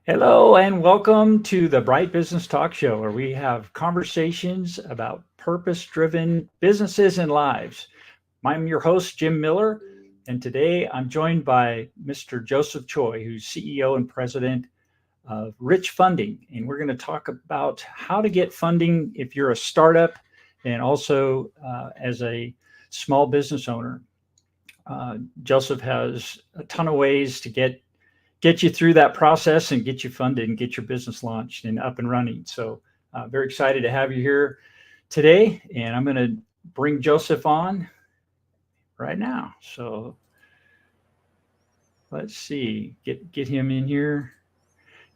Hello and welcome to the Bright Business Talk Show, where we have conversations about purpose driven businesses and lives. I'm your host, Jim Miller, and today I'm joined by Mr. Joseph Choi, who's CEO and president of Rich Funding. And we're going to talk about how to get funding if you're a startup and also as a small business owner. Joseph has a ton of ways to get you through that process and get you funded and get your business launched and up and running. So, very excited to have you here today. And I'm going to bring Joseph on right now. So, let's see, get him in here.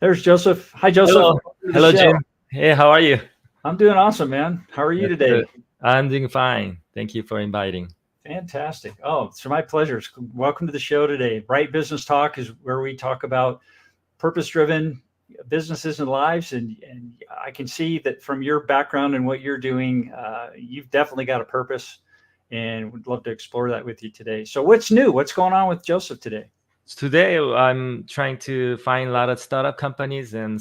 There's Joseph. Hi, Joseph. Hello. Welcome to the Hello, show. Jim. Hey, how are you? I'm doing awesome, man. How are you That's good. today? I'm doing fine. Thank you for inviting. Fantastic. Oh, it's my pleasure. Welcome to the show today. Bright Business Talk is where we talk about purpose driven businesses and lives. And I can see that from your background and what you're doing, you've definitely got a purpose and would love to explore that with you today. So, what's new? What's going on with Joseph today? Today, I'm trying to find a lot of startup companies and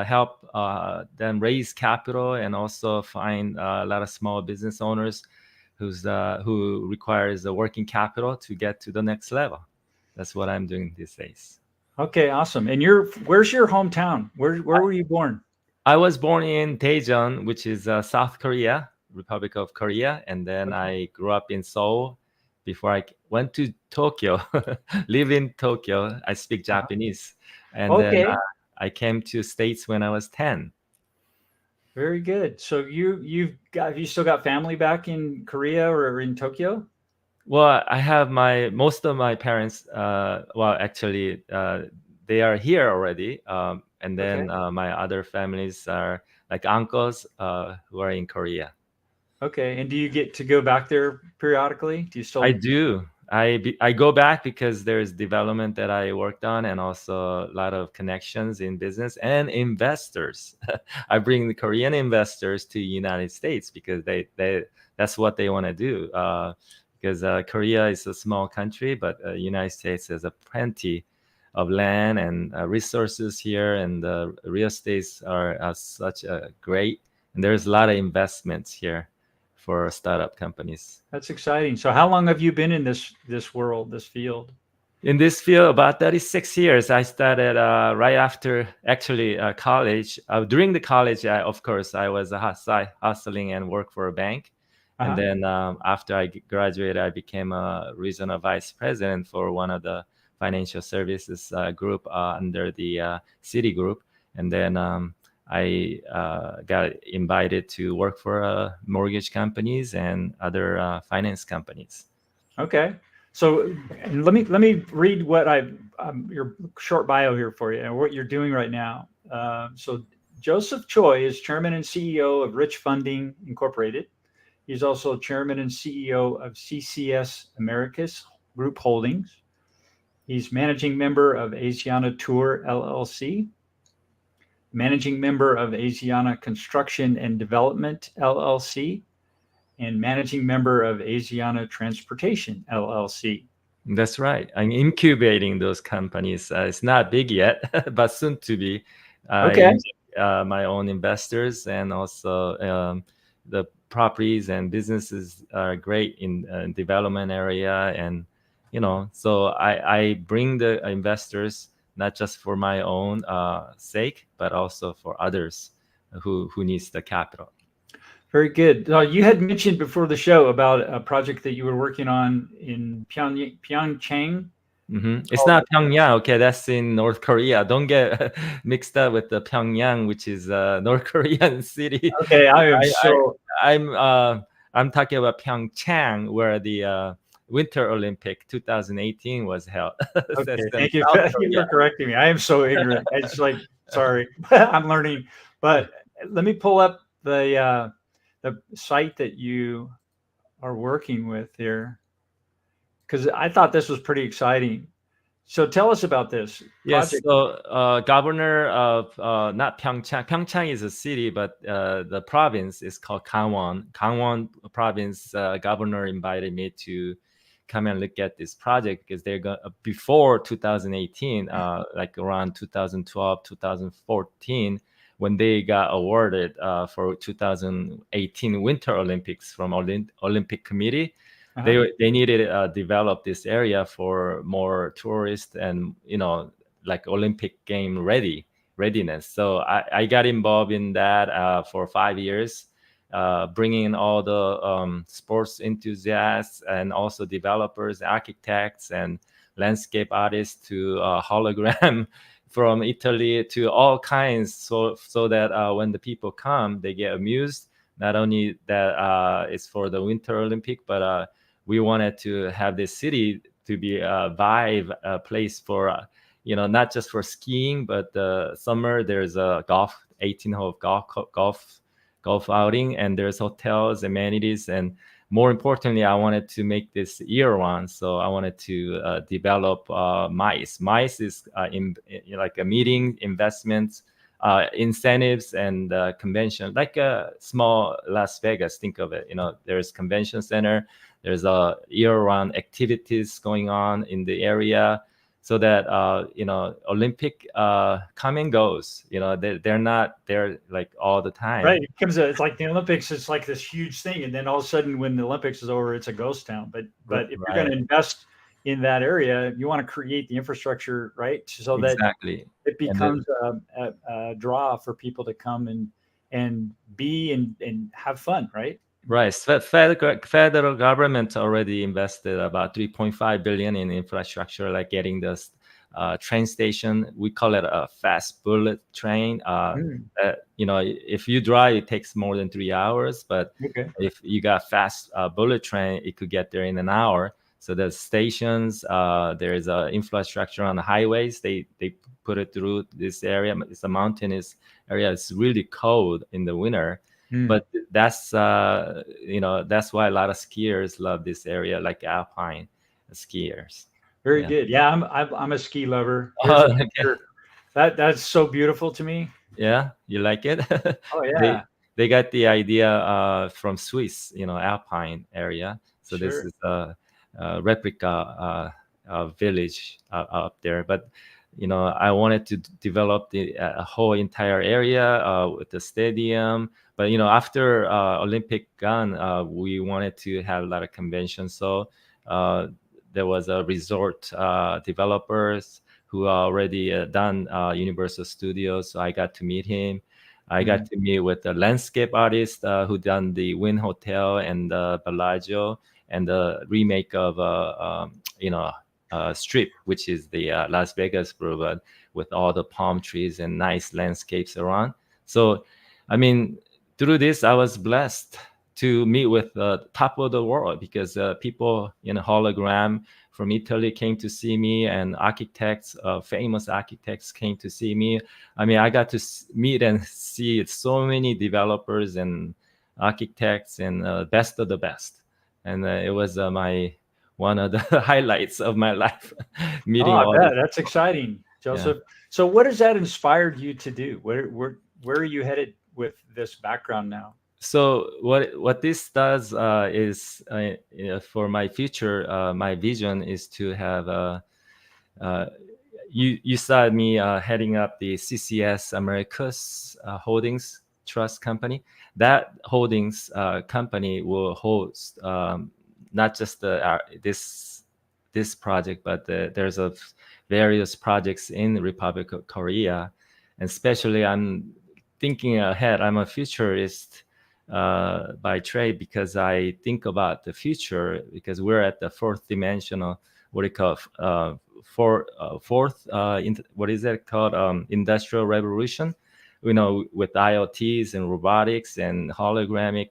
help them raise capital, and also find a lot of small business owners who requires the working capital to get to the next level. That's what I'm doing these days. Okay, awesome. And where's your hometown? Where were you born? I was born in Daejeon, which is South Korea, Republic of Korea, and then Okay. I grew up in Seoul before I went to Tokyo, live in Tokyo. I speak Japanese, and then Okay, I came to States when I was 10. very good. So have you still got family back in Korea or in Tokyo? Well, I have most of my parents. Well, actually, they are here already, and then Okay. my other families are like uncles who are in Korea. Okay. And do you get to go back there periodically? Do you I still? do. I go back because there's development that I worked on, and also a lot of connections in business and investors. I bring the Korean investors to United States because they that's what they want to do. Because Korea is a small country, but United States has a plenty of land and resources here, and the real estates are such a great. And there's a lot of investments here for startup companies. That's exciting. So how long have you been in this world, this field? In this field, about 36 years. I started right after actually college. During the college, of course, I was hustling and worked for a bank. And Uh-huh. then after I graduated, I became a regional vice president for one of the financial services group under the City Group. And then I got invited to work for mortgage companies and other finance companies. Okay. So and let me read what your short bio here for you and what you're doing right now. So Joseph Choi is chairman and CEO of Rich Funding Incorporated. He's also chairman and CEO of CCS Americas Group Holdings. He's managing member of Asiana Tour LLC, managing member of Asiana Construction and Development LLC, and managing member of Asiana Transportation LLC. That's right. I'm incubating those companies. It's not big yet, but soon to be. I Okay. inject my own investors, and also the properties and businesses are great in development area, and so I bring the investors not just for my own sake, but also for others who needs the capital. Very good. You had mentioned before the show about a project that you were working on in Pyeongchang It's called. not Pyongyang. Okay, that's in North Korea. Don't get mixed up with the Pyongyang, which is North Korean city. Okay, I am I, I so I'm talking about Pyeongchang, where the Winter Olympic 2018 was held. That's okay. in Thank you. South Thank you Korea. for correcting me. I am so ignorant. It's like sorry, I'm learning. But let me pull up the site that you are working with here because I thought this was pretty exciting. So tell us about this Yes, project. so governor of not Pyeongchang. Pyeongchang is a city, but the province is called Gangwon. Gangwon province governor invited me to come and look at this project, because they're going before 2018, like around 2012, 2014, when they got awarded for 2018 Winter Olympics from Olympic Committee. Uh-huh. They needed develop this area for more tourists and, like Olympic game readiness. So I got involved in that for 5 years, bringing in all the sports enthusiasts and also developers, architects, and landscape artists to hologram from Italy to all kinds, so that when the people come, they get amused. Not only that it's for the Winter Olympic, but we wanted to have this city to be a vibe place for not just for skiing, but summer there's a golf 18-hole golf outing, and there's hotels, amenities, and more importantly, I wanted to make this year round. So I wanted to develop MICE. MICE is like a meeting, investments, incentives, and convention, like a small Las Vegas. Think of it. There's convention center. There's a year-round activities going on in the area, so that Olympic come and goes. They're not there like all the time. Right. It's like the Olympics. It's like this huge thing, and then all of a sudden, when the Olympics is over, it's a ghost town. But if you're going Right. to invest in that area, you want to create the infrastructure, right, so that Exactly. it And becomes a draw for people to come and be and have fun, right? right. Federal government already invested about 3.5 billion in infrastructure, like getting this train station. We call it a fast bullet train. Mm, If you drive, it takes more than 3 hours, but okay. if you got fast bullet train, it could get there in an hour. So there's stations, there is infrastructure on the highways. They put it through this area. It's a mountainous area. It's really cold in the winter, Mm, but that's why a lot of skiers love this area, like alpine skiers. very Yeah. good. Yeah, I'm a ski lover. Here's a Okay. picture. That's so beautiful to me. Yeah, you like it? Oh they yeah, they got the idea from Swiss, alpine area. So this sure. is a replica village up there. But I wanted to develop the whole entire area with the stadium. But after Olympic gone, we wanted to have a lot of conventions. So uh, there was a resort developers who already done Universal Studios. So I got to meet him. I got Mm, to meet with the landscape artist who done the Wynn Hotel and the Bellagio and the remake of Strip, which is the Las Vegas Boulevard with all the palm trees and nice landscapes around. So, I mean, through this, I was blessed to meet with the top of the world, because people in a hologram from Italy came to see me, and architects, famous architects came to see me. I mean, I got to meet and see so many developers and architects and best of the best. And it was my one of the highlights of my life, oh, meeting I all bet these that's people. exciting, Yeah. Joseph. So, what has that inspired you to do? Where are you headed with this background now? So what this does is for my future, my vision is to have uh, you saw me heading up the CCS Americas Holdings Trust Company. That holdings company will host not just this project, but there's various projects in the Republic of Korea, and especially I'm thinking ahead. I'm a futurist by trade, because I think about the future, because we're at the fourth dimensional, what do you call fourth what is that called, industrial revolution, with IoTs and robotics and hologramic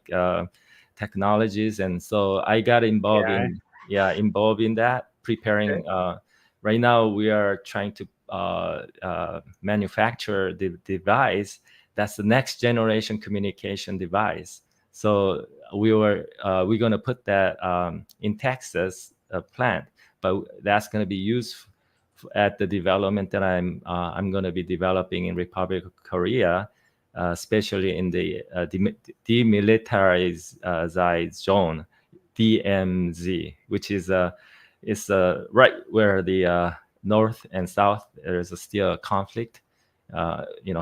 technologies. And so I got involved Yeah. in that, Okay. preparing right now we are trying to manufacture the device that's the next generation communication device. So we're going to put that in Texas plant, but that's going to be used at the development that I'm going to be developing in Republic of Korea, especially in the demilitarized zone. DMZ, which is right where the north and south there's still a conflict,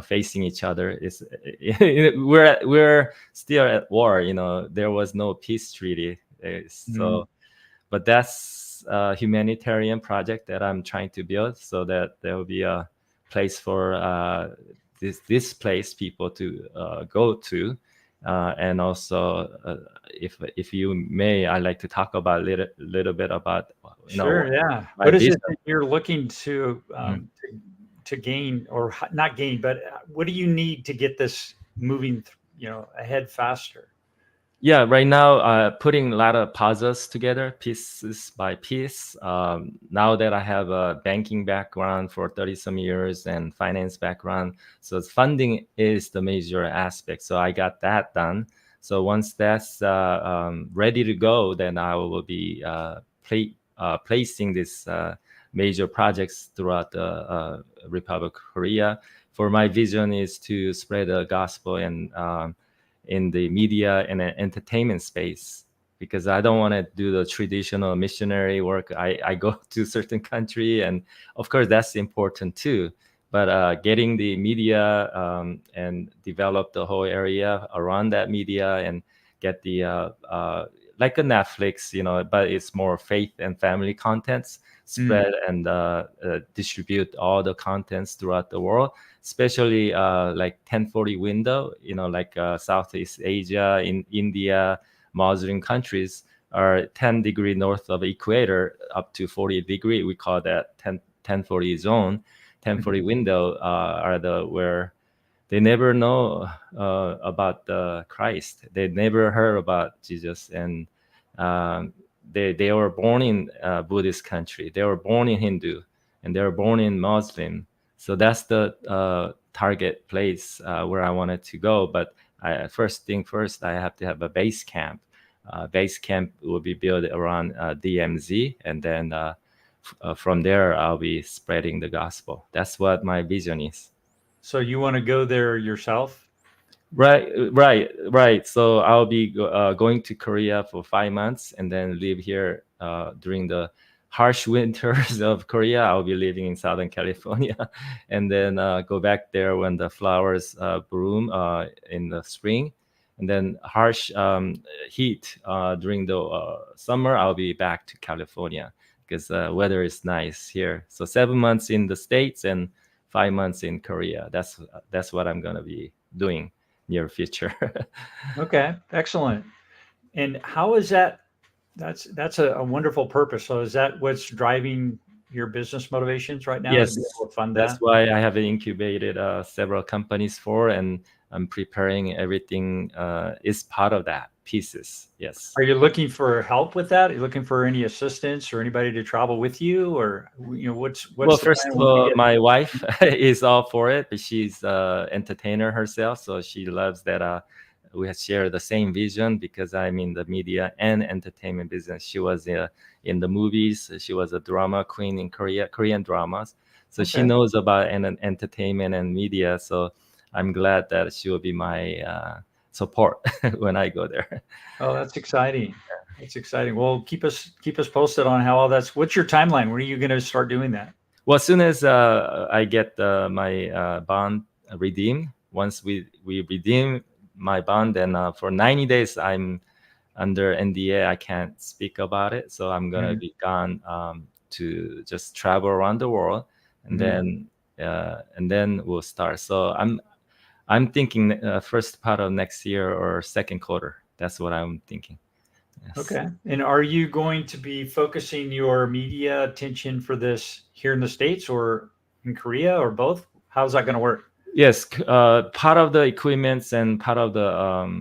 facing each other. Is we're still at war. There was no peace treaty, Mm, so but that's a humanitarian project that I'm trying to build so that there will be a place for this displaced people to go to, and also if you may, I like to talk about little bit about sure, yeah. my What is vision. it that you're looking Mhm. to gain, or not gain, but what do you need to get this moving, ahead faster? Yeah, right now, putting a lot of puzzles together, pieces by piece. Now that I have a banking background for 30 some years and finance background, so funding is the major aspect. So I got that done. So once that's ready to go, then I will be placing these major projects throughout the Republic of Korea. For my vision is to spread the gospel and in the media and entertainment space, because I don't want to do the traditional missionary work. I go to certain country, and of course that's important too. But getting the media and develop the whole area around that media and get the like a Netflix, but it's more faith and family contents Mm, spread and distribute all the contents throughout the world, especially like 1040 window, like Southeast Asia, in India, Muslim countries are 10-degree north of equator up to 40-degree. We call that 1040 zone. 1040 mhm. window are the where they never know about Christ. They never heard about Jesus, and um, they were born in Buddhist country. They were born in Hindu, and they were born in Muslim. So that's the target place where I wanted to go. But first thing first, I have to have a base camp. Base camp will be built around DMZ, and then from there I'll be spreading the gospel. That's what my vision is. So you want to go there yourself? Right. So I'll be going to Korea for 5 months and then live here during the harsh winters of Korea. I'll be living in Southern California, and then go back there when the flowers bloom in the spring, and then harsh heat during the summer. I'll be back to California because weather is nice here. So 7 months in the States and 5 months in Korea. That's what I'm gonna be doing near future. Okay, excellent. And how is that? That's a wonderful purpose. So is that what's driving your business motivations right now, to be Yes, able to fund that's that? why I have incubated several companies for, and I'm preparing everything is part of that pieces. Yes. Are you looking for help with that? Are you looking for any assistance or anybody to travel with you, or Well, what's the first plan of when you all, get? my wife is all for it, but she's entertainer herself, so she loves that we share the same vision because I'm in the media and entertainment business. She was in the movies. She was a drama queen in Korean dramas, so she Okay. knows about entertainment and media. So I'm glad that she will be my support when I go there. Oh, that's exciting. That's exciting. Well, keep us posted on how all that's. What's your timeline? When are you going to start doing that? Well, as soon as I get my bond redeemed, once we redeem my bond, then for 90 days I'm under NDA. I can't speak about it, so I'm gonna Mhm, be gone to just travel around the world, mhm. and then we'll start. So I'm thinking first part of next year or second quarter. That's what I'm thinking. Yes. Okay. And are you going to be focusing your media attention for this here in the States or in Korea or both? How's that going to work? Yes, part of the equipments and part of the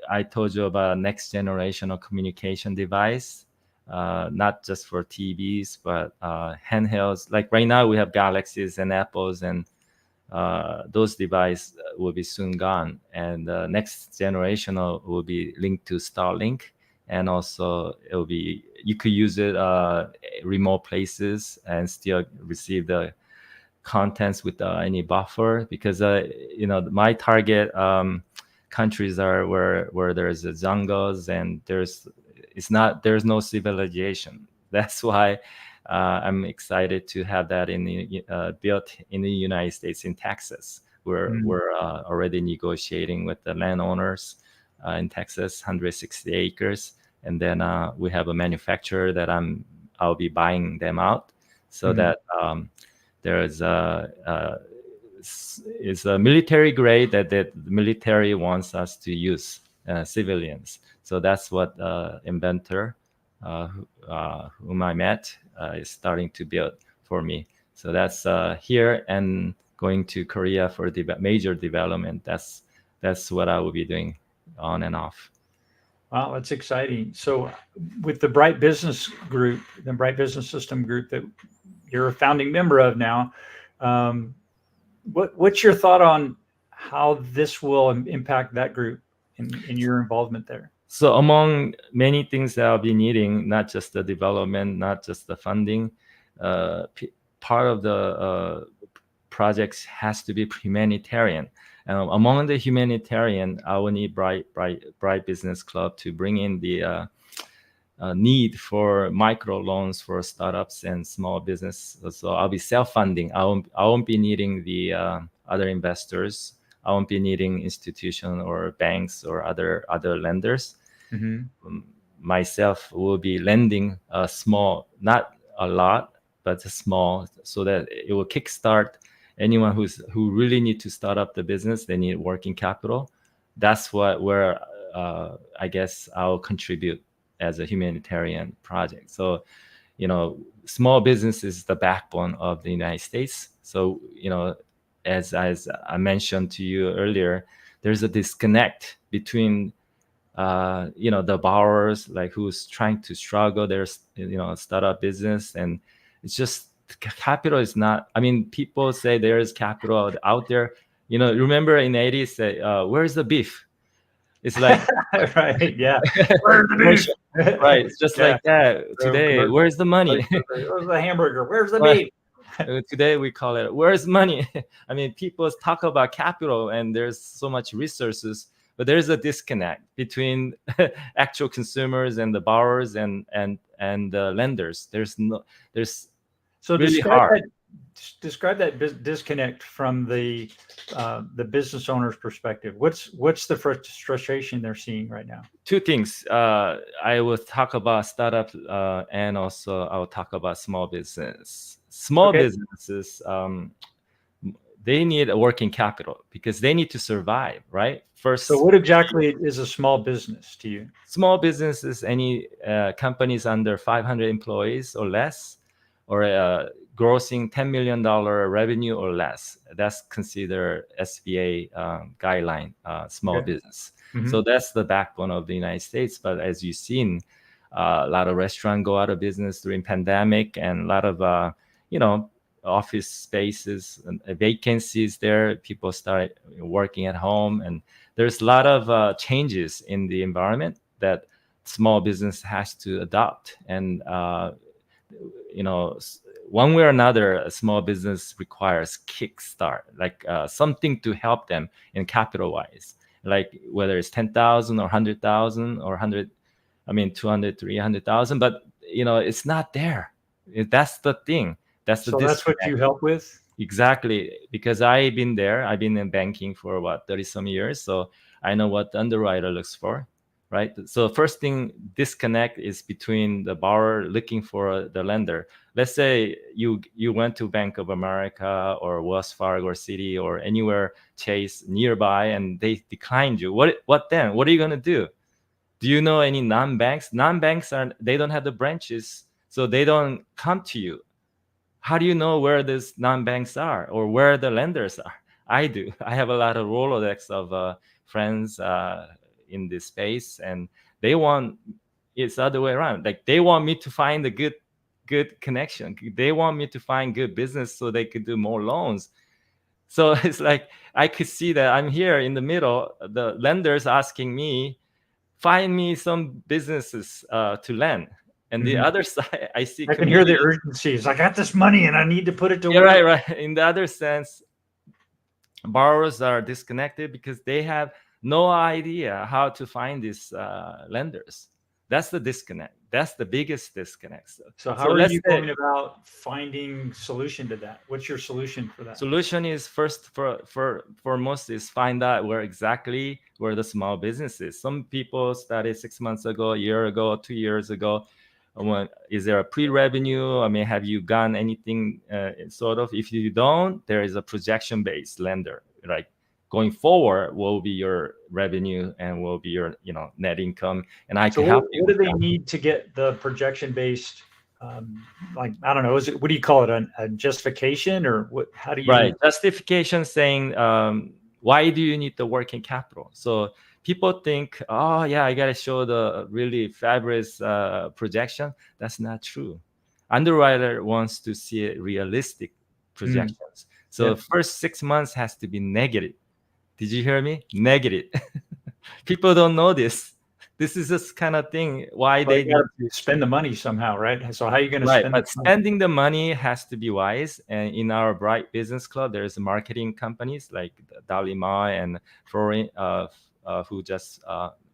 I told you about next generation of communication device, not just for TVs but handhelds. Like right now we have Galaxies and Apples, and those devices will be soon gone. And next generation will be linked to Starlink, and also it will be you could use it remote places and still receive the contents with any buffer, because my target countries are where there's jungles and there's it's not, there's no civilization. That's why I'm excited to have that in the built in the United States, in Texas. We're already negotiating with the landowners in Texas, 160 acres, and then we have a manufacturer that I'll be buying them out, so that there's it's a military grade that the military wants us to use, civilians. So that's what inventor whom I met is starting to build for me. So that's here, and going to Korea for the major development. That's what I will be doing on and off. Wow, that's exciting. So, with the Bright Business Group, the Bright Business System Group that you're a founding member of now, um, what's your thought on how this will impact that group in your involvement there? So among many things that I'll be needing, not just the development, not just the funding, part of the projects has to be humanitarian. Among the humanitarian, I will need Bright Business Club to bring in the need for micro loans for startups and small business. So I'll be self-funding. I won't be needing the other investors. I won't be needing institution or banks or other lenders. Myself will be lending a small, not a lot, but a small, so that it will kickstart anyone who really need to start up the business. They need working capital. That's where I guess I'll contribute as a humanitarian project. So, small business is the backbone of the United States. So, as I mentioned to you earlier, there's a disconnect between the borrowers, like who's trying to struggle their startup business, and it's just capital is not. I mean, people say there is capital out there. Remember in the 80s, say, where's the beef? It's like right, yeah. Where's the beef? Right, it's just like that today. Where's the money? Where's the hamburger? Where's the Right. beef? Today we call it, where's money? I mean, people talk about capital and there's so much resources, but there's a disconnect between actual consumers and the borrowers and the lenders. There's So really hard. Describe that disconnect from the business owner's perspective. What's the frustration they're seeing right now? Two things. I will talk about startup and also I'll talk about small business. Small businesses, they need a working capital because they need to survive, right? First. So what exactly is a small business to you? Small business is any companies under 500 employees or less, or grossing $10 million revenue or less. That's considered SBA guideline small business. So that's the backbone of the United States. But as you've seen, a lot of restaurants go out of business during pandemic, and a lot of office spaces and vacancies there. People start working at home, and there's a lot of changes in the environment that small business has to adopt. And one way or another, a small business requires kickstart, like something to help them in capital wise, like whether it's 10,000 or 100,000 or 200, 300,000, but it's not there. That's the thing. That's what you help with. Exactly, because I've been there. I've been in banking for 30 some years, so I know what the underwriter looks for, right? So first thing, disconnect is between the borrower looking for the lender. Let's say you went to Bank of America or Wells Fargo or Citi or anywhere, Chase nearby, and they declined you. What then? What are you gonna do? Do you know any non-banks? Non-banks they don't have the branches, so they don't come to you. How do you know where these non-banks are or where the lenders are? I do. I have a lot of Rolodex of friends in this space, and it's the other way around. Like they want me to find a good connection. They want me to find good business so they could do more loans. So it's like I could see that I'm here in the middle. The lenders asking me, find me some businesses to lend. And the other side, I see. I can hear the urgencies. I got this money and I need to put it to work. Right. In the other sense, borrowers are disconnected because they have no idea how to find these lenders. That's the disconnect. That's the biggest disconnect. So So how are let's you say going about finding solution to that? What's your solution for that? solution is first for most is find out where exactly where the small business is. Some people started 6 months ago, a year ago, 2 years ago. Is there a pre-revenue? I mean, have you done anything sort of? If you don't, there is a projection-based lender, right? Going forward will be your revenue and will be your net income, and I So can help you what do with they that. need to get the projection based? Like I don't know, is it what do you call it? A justification or what? How do Right. you? Justification saying, why do you need the working capital? So people think, oh, yeah, I got to show the really fabulous projection. That's not true. Underwriter wants to see realistic Mm, projections. So yeah. first 6 months has to be negative. Did you hear me? Negative. People don't know this. This is this kind of thing why Well, they you got need to to. spend the money somehow, right? So how are you going to Right, spend the but money? spending the money has to be wise. And in our Bright Business Club, there's marketing companies like Dali Ma and Florian, who just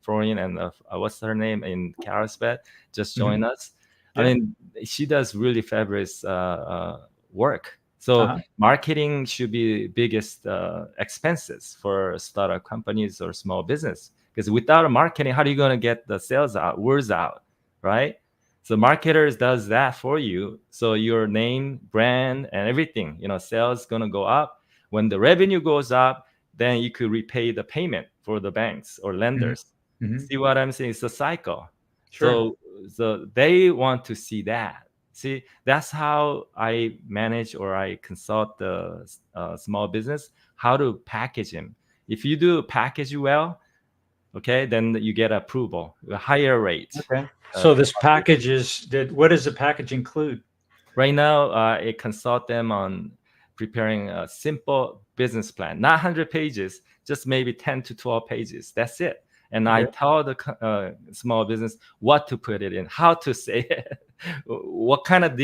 Florian and what's her name in Carlsbad just Mhm. joined us. I Yeah. mean, she does really fabulous work. So Uh-huh. marketing should be biggest expenses for startup companies or small business. Because without a marketing, how are you going to get the sales out, words out, right? So marketers does that for you. So your name, brand, and everything, sales gonna go up. When the revenue goes up, then you could repay the payment for the banks or Hmm. lenders. Hmm. See what I'm saying? It's a cycle. Sure. So they want to see that. See, that's how I manage or I consult the small business how to package them. If you do package well, okay, then you get approval, a higher rate. Okay. Uh, So this package is did what does the package include? Right now, I consult them on preparing a simple business plan, not 100 pages, just maybe 10 to 12 pages. That's it. And I Okay. tell the small business what to put it in, how to say it, what kind of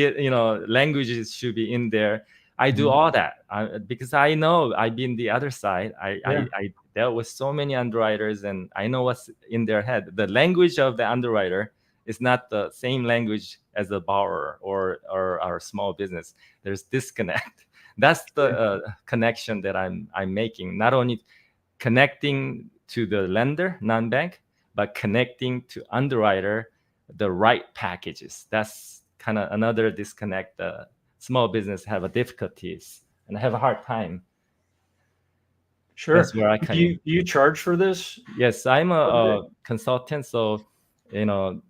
languages should be in there. I do Mhm. all that because I know I've been the other side. Yeah. I dealt with so many underwriters, and I know what's in their head. The language of the underwriter is not the same language as the borrower or our small business. There's disconnect. That's the Okay. connection that I'm making. Not only connecting to the lender, non-bank, but connecting to underwriter the right packages. That's kind of another disconnect. Small business have a difficulties and have a hard time. Sure. That's where I Do come you in. do you charge for this Yes, I'm part of it? a consultant, so you know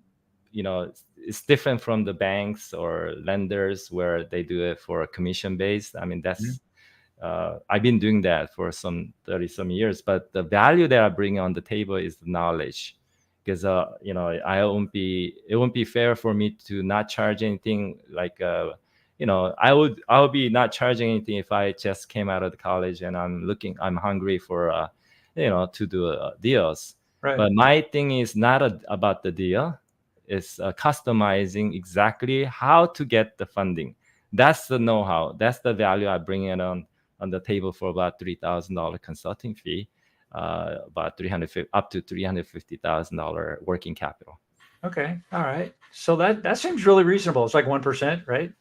it's different from the banks or lenders where they do it for a commission based. I mean, Mhm. that's I've been doing that for some 30 some years, but the value that I bring on the table is the knowledge. Because it won't be fair for me to not charge anything. Like I'll be not charging anything if I just came out of the college and I'm hungry for to do deals. Right. But my thing is not about the deal. It's customizing exactly how to get the funding. That's the know-how. That's the value I bring it on the table for about $3,000 consulting fee, about 350 up to $350,000 working capital. Okay. All right. So that seems really reasonable. It's like 1%, right?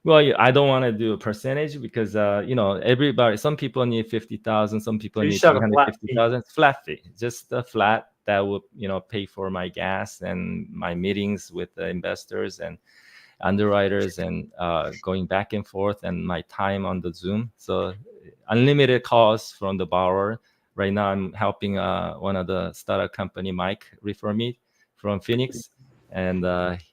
Well, yeah, I don't want to do a percentage because everybody. Some people need 50,000. Some people So you need just have three a hundred flat fifty fee. thousand. Flat fee, just a flat that would pay for my gas and my meetings with the investors and underwriters and going back and forth and my time on the Zoom. So unlimited calls from the borrower. Right now, I'm helping one of the startup company, Mike, refer me from Phoenix, and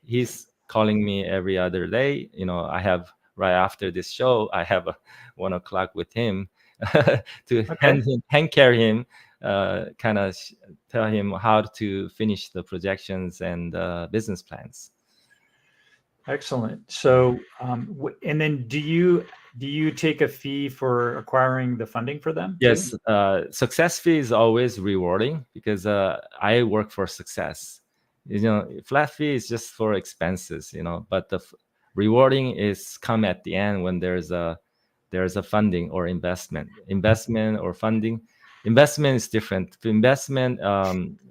he's calling me every other day. I have right after this show, I have a 1 o'clock with him to Okay. hand carry him, kind of tell him how to finish the projections and business plans. Excellent. So, and then do you take a fee for acquiring the funding for them too? Yes, success fee is always rewarding because I work for success. Flat fee is just for expenses, but the rewarding is come at the end when there's a funding or investment or funding. Investment is different. The investment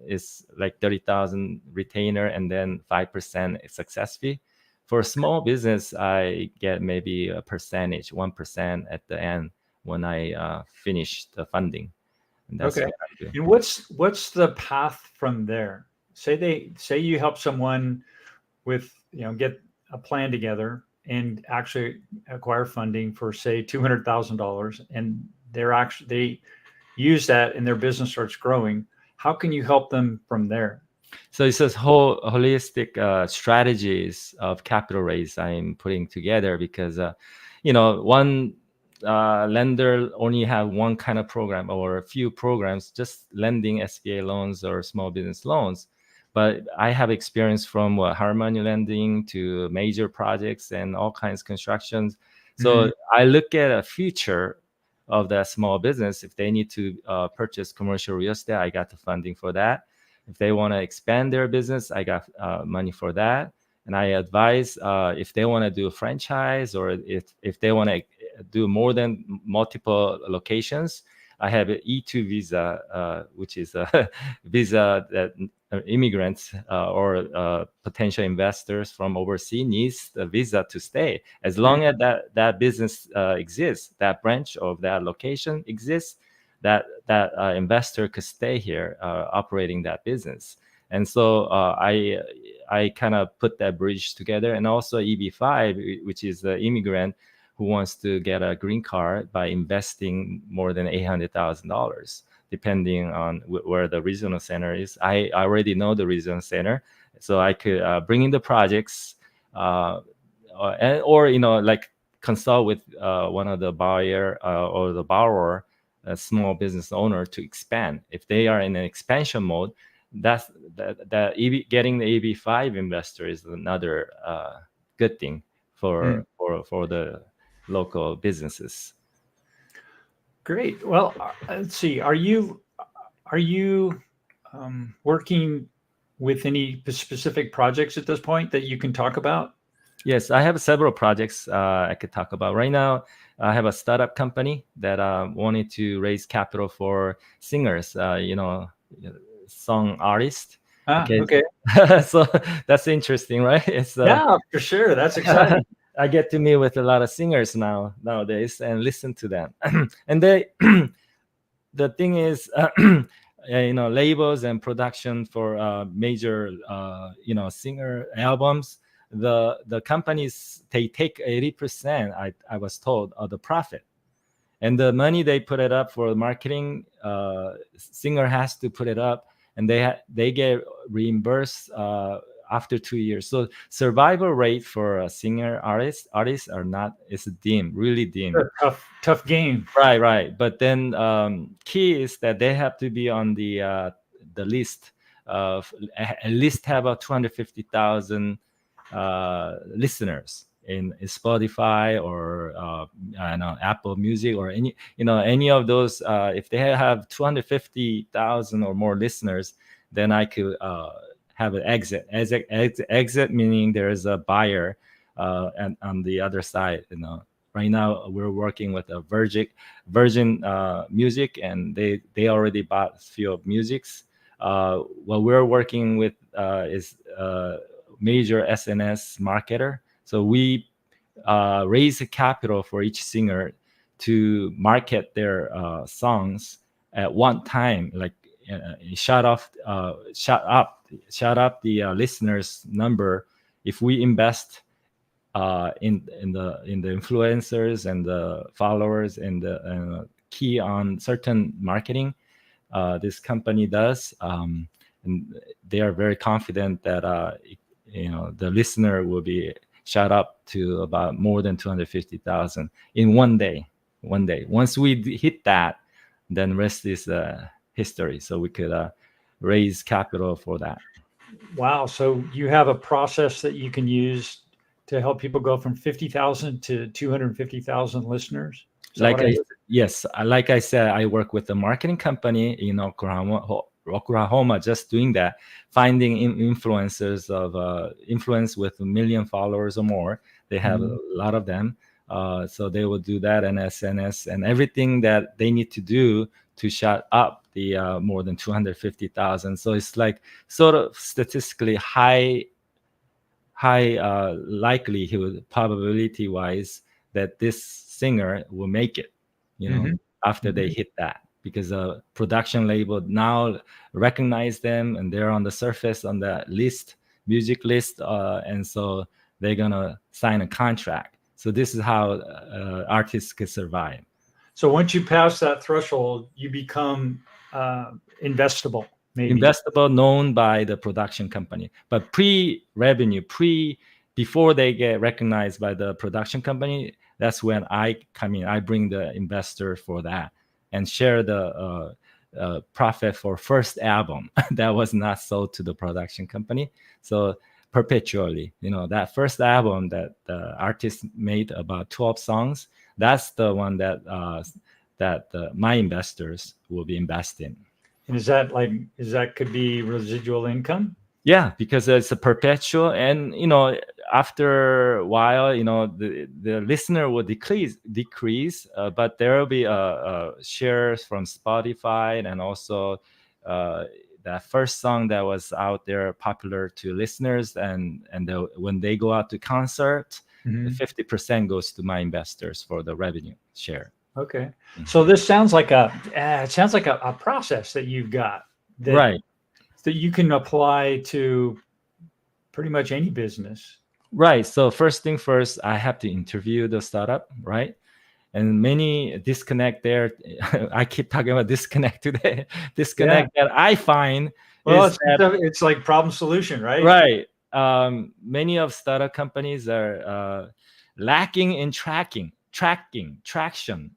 is like 30,000 retainer and then 5% success fee. For a small business, I get maybe a percentage, 1% at the end when I finish the funding. And that's Okay. what I do. And what's the path from there? Say you help someone with, get a plan together and actually acquire funding for say $200,000, and they use that and their business starts growing. How can you help them from there? So it's this whole holistic strategies of capital raise I'm putting together because, one lender only have one kind of program or a few programs, just lending SBA loans or small business loans. But I have experience from hard money lending to major projects and all kinds of constructions. Mm-hmm. So I look at a future of that small business. If they need to purchase commercial real estate, I got the funding for that. If they want to expand their business, I got money for that. And I advise if they want to do a franchise or if they want to do more than multiple locations, I have an E2 visa, which is a visa that immigrants or potential investors from overseas needs the visa to stay. As long as that business exists, that branch of that location exists, that investor could stay here operating that business. And so I kind of put that bridge together. And also EB5, which is the immigrant who wants to get a green card by investing more than $800,000, depending on where the regional center is. I already know the regional center, so I could bring in the projects, or like consult with one of the buyer or the borrower, a small business owner, to expand. If they are in an expansion mode, that getting the EB5 investor is another good thing for the local businesses. Great. Well, let's see. Are you working with any specific projects at this point that you can talk about? Yes, I have several projects I could talk about. Right now, I have a startup company that wanted to raise capital for singers, song artists. Okay, Okay. so that's interesting, right? It's Yeah, for sure. That's exciting. I get to meet with a lot of singers nowadays and listen to them, and they the thing is, labels and production for major, singer albums. The companies, they take 80%. I was told, of the profit, and the money they put it up for marketing. Singer has to put it up, and they get reimbursed after 2 years. So survival rate for a singer artists are not, is dim, really dim. Tough game. Right. But then key is that they have to be on the list of at least have a 250,000 listeners in Spotify or I know, Apple Music or any of those. If they have 250,000 or more listeners, then I could have an exit. Exit meaning there is a buyer and on the other side. Right now we're working with a Virgin Music, and they already bought a few of musics. What we're working with is major SNS marketer. So we raise a capital for each singer to market their songs at one time, like shut up the listeners number. If we invest in the influencers and the followers and the key on certain marketing, this company does, and they are very confident that the listener will be shot up to about more than 250,000 in one day. Once we hit that, then rest is history. So we could raise capital for that. Wow. So you have a process that you can use to help people go from 50,000 to 250,000 listeners. Yes, like I said, I work with a marketing company in Oklahoma, just doing that, finding influencers of influence with 1 million followers or more. They have a lot of them. So they will do that, and SNS and everything that they need to do to shut up the more than 250,000. So it's like sort of statistically high likelihood, probability wise, that this singer will make it, Hmm. after they hit that, because a production label now recognize them and they're on the surface on the list, music list, and so they're gonna sign a contract. So this is how artists can survive. So once you pass that threshold, you become investable, maybe. Investable, known by the production company, but pre-revenue, before they get recognized by the production company, that's when I come in. I bring the investor for that and share the profit for first album that was not sold to the production company. So perpetually, that first album that the artist made, about 12 songs, that's the one that my investors will be investing. And is that could be residual income? Yeah, because it's a perpetual, and after a while, the listener will decrease, but there will be shares from Spotify, and also that first song that was out there popular to listeners, and when they go out to concert, the Hmm. 50% goes to my investors for the revenue share. Okay. So this sounds like a process that you've got that Right. that you can apply to pretty much any business. Right. So first thing first, I have to interview the startup, right? And many disconnect there. I keep talking about disconnect today. Yeah. Disconnect that I find Well, is that, it's like problem solution, right? right. Many of startup companies are lacking in traction. Traction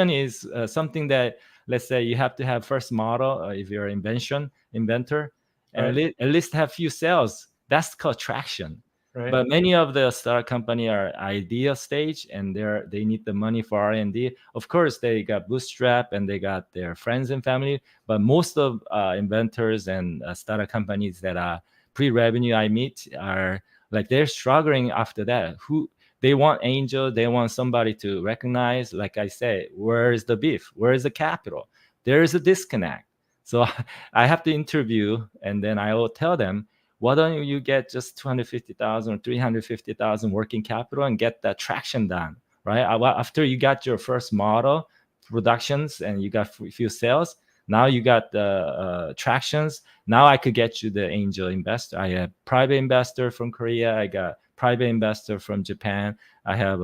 is something that, let's say, you have to have first model, if you're an inventor, and Right. at least have few sales. That's called traction. Right. But many of the startup company are idea stage, and they need the money for R&D. Of course, they got bootstrap and they got their friends and family. But most of inventors and startup companies that are pre-revenue I meet are like, they're struggling after that. Who they want angel, they want somebody to recognize. Like I say, where is the beef? Where is the capital? There is a disconnect. So I have to interview, and then I will tell them, why don't you get just 250,000 or 350,000 working capital and get that traction done, right? After you got your first model productions and you got few sales, now you got the tractions. Now I could get you the angel investor. I have private investor from Korea. I got private investor from Japan. I have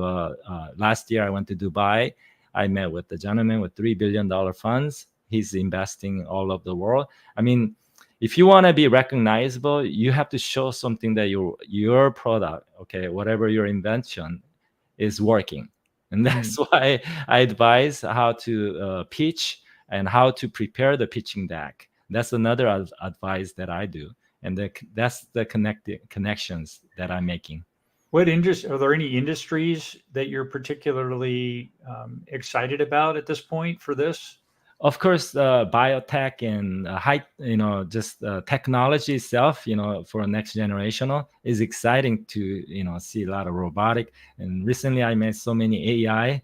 last year I went to Dubai. I met with the gentleman with $3 billion funds. He's investing all over the world. I mean, if you want to be recognizable, you have to show something that your product, okay, whatever your invention, is working. And that's why I advise how to pitch and how to prepare the pitching deck. That's another advice that I do, and that's the connections that I'm making. What industry are there any industries that you're particularly excited about at this point for this? Of course, biotech and high, just technology itself, for next generational is exciting to, see a lot of robotic. And recently I met so many AI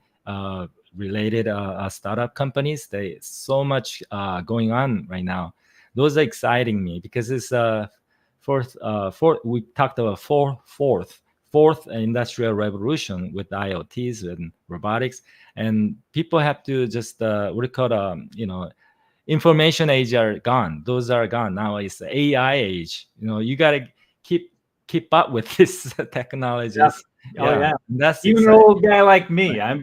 related startup companies. They so much going on right now. Those are exciting me because it's fourth. We talked about fourth industrial revolution with IoTs and robotics, and people have to just what do you call information age are gone. Those are gone. Now it's the AI age. You got to keep up with this Yeah. technologies. Oh Yeah, yeah. that's Even an exciting. old guy like me, Right.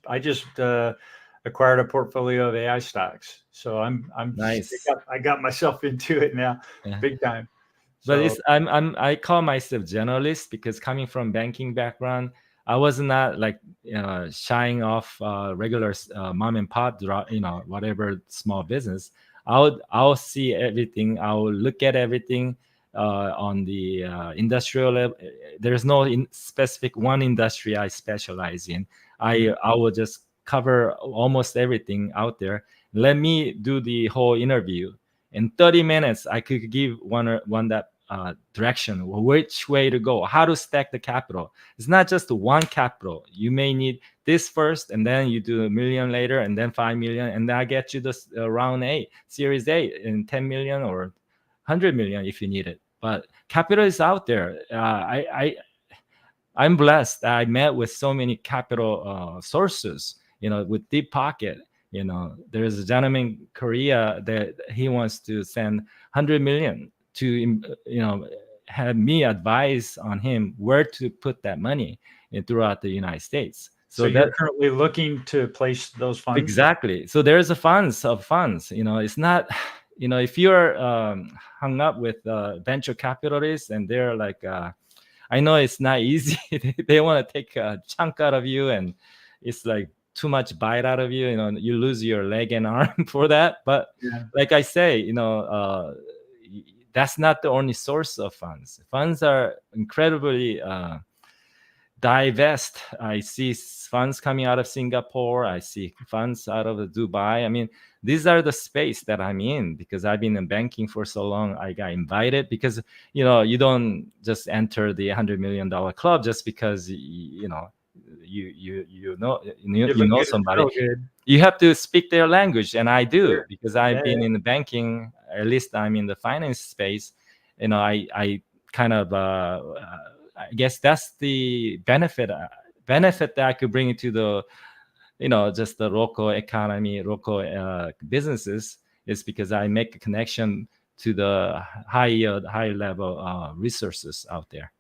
I just acquired a portfolio of AI stocks, so Nice. I got myself into it now, Yeah. big time. But So I call myself generalist because coming from banking background, I was not like shying off regular mom and pop, whatever small business. I'll see everything. I'll look at everything on the industrial level. There's no specific one industry I specialize in. I will just cover almost everything out there. Let me do the whole interview in 30 minutes. I could give one that direction, which way to go, how to stack the capital. It's not just one capital. You may need this first, and then you do 1 million later, and then 5 million, and that get you this round A, Series A, in 10 million or 100 million if you need it. But capital is out there. I'm blessed. I met with so many capital sources, with deep pocket. There's a gentleman in Korea that he wants to send 100 million to, have me advise on him where to put that money throughout the United States. So you're currently looking to place those funds? Exactly. So there's a funds of funds. It's not, if you're hung up with venture capitalists and they're like, I know it's not easy. They want to take a chunk out of you, and it's like too much bite out of you. You lose your leg and arm for that. But like I say, that's not the only source of funds. Funds are incredibly diverse. I see funds coming out of Singapore. I see funds out of Dubai. I mean, these are the space that I'm in because I've been in banking for so long. I got invited because, you don't just enter the $100 million club just because, you know somebody. You have to speak their language, and I do because I've been in the banking. At least I'm in the finance space. I kind of I guess that's the benefit that I could bring to the just the local economy, local businesses, is because I make a connection to the high level resources out there.